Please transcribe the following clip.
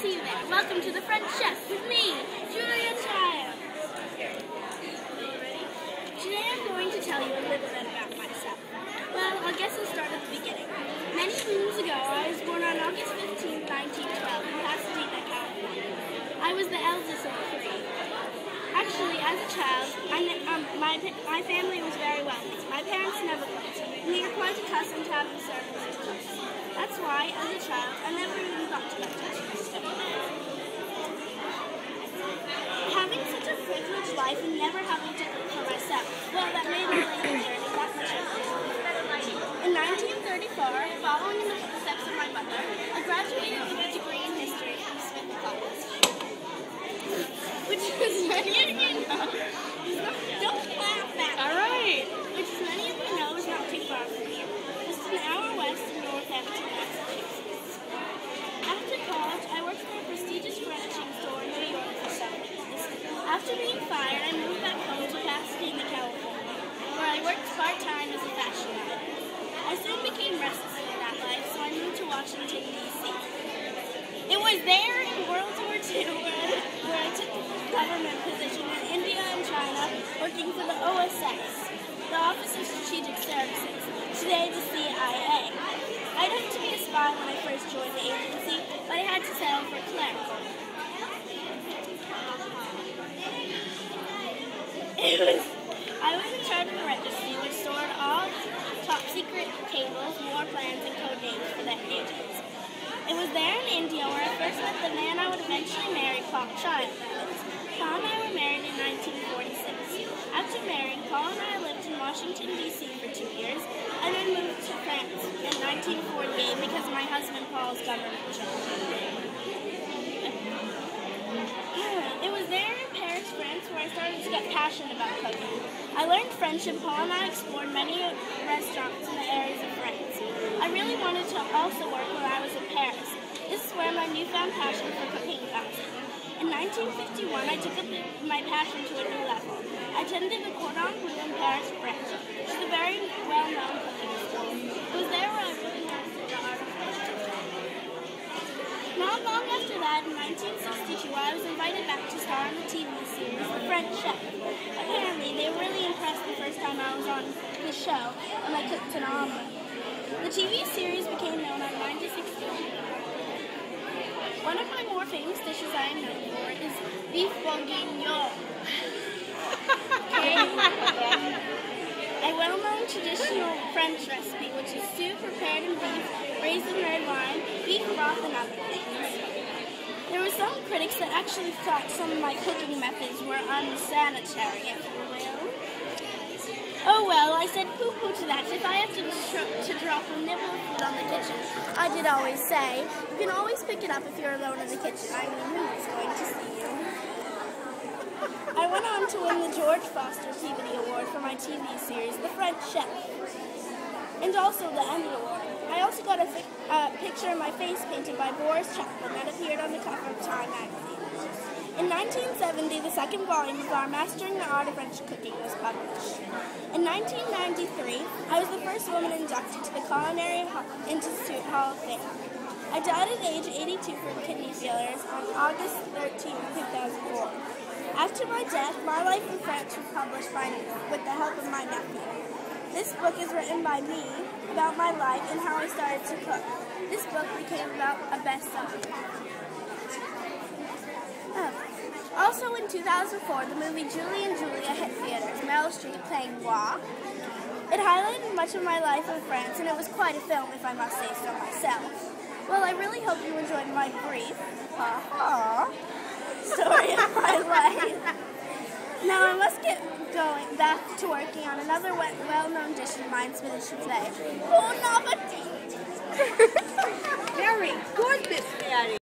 see you there. Welcome to the French Chef with me, Julia Child. Today I'm going to tell you a little bit about myself. Well, I guess I'll start at the beginning. Many moons ago, I was born on August 15, 1912 in Pasadena, California. I was the eldest of three. Actually, as a child, my family was very wealthy. My parents never worked, and we were quite accustomed to having servants and cooks. That's why, as a child, I never even thought to go to school. Having such a privileged life and never having to cook for myself, well, that made my later journey that much easier. In 1934, following in the footsteps of my mother, I graduated with a degree in history from Smith College. Which is many of you know, don't laugh at me. Alright. Which many of you know is not too far from here. Just an hour west of Northampton, Massachusetts. After college, I worked for a prestigious furnishing store in New York for 7 years. After being fired, I moved back home to Pasadena, California, where I worked part-time as a fashion model. I soon became restless in that life, so I moved to Washington, D.C. It was there in World War II where I took a government position in India and China, working for the OSS, the Office of Strategic Services, today the CIA. I'd hoped to be a spy when I first joined the agency, but I had to settle for clerical. I was in charge of the registry, which stored all top-secret cables, war plans, and code names for that agents. It was there in India where I first met the man I would eventually marry, Paul Child. Paul and I were married in 1946. After marrying, Paul and I lived in Washington, D.C. for 2 years, and then moved to France in 1948 because of my husband Paul's government job. It was there in Paris, France, where I started to get passionate about cooking. I learned French, and Paul and I explored many restaurants in the areas of France. I really wanted to also work when I was in Paris. This is where my newfound passion for cooking comes in. In 1951, I took up my passion to a new level. I attended the Cordon Bleu in Paris, France, which is a very well-known cooking school. It was there where I really mastered the art of cooking. Not long after that, in 1962, I was invited back to star in the TV series The French Chef. Apparently, they were really impressed the first time I was on the show, and I cooked an omelet. The TV series became known on 96. One of my more famous dishes I am known for is beef bourguignon. A well-known traditional French recipe, which is stew prepared in beef, raisin red wine, beef broth, and other things. There were some critics that actually thought some of my cooking methods were unsanitary, if you will. Oh well, I said poo-poo to that. If I have to drop a nibble of food on the kitchen, I did always say, you can always pick it up if you're alone in the kitchen. I mean, who is going to see you? I went on to win the George Foster Peabody Award for my TV series, The French Chef, and also the Emmy Award. I also got a picture of my face painted by Boris Chaplin that appeared on the cover of Time magazine. In 1970, the second volume of our Mastering the Art of French Cooking was published. In 1993, I was the first woman inducted to the Culinary Institute Hall of Fame. I died at age 82 from kidney failure on August 13, 2004. After my death, My Life in France was published with the help of my nephew. This book is written by me about my life and how I started to cook. This book became about a bestseller. Also in 2004, the movie Julie and Julia hit theaters, Meryl Streep playing Moi. It highlighted much of my life in France, and it was quite a film, if I must say so myself. Well, I really hope you enjoyed my brief story of my life. Now I must get going back to working on another well-known dish of mine, spinach today. Bon appetit! Very good, Miss Maddy.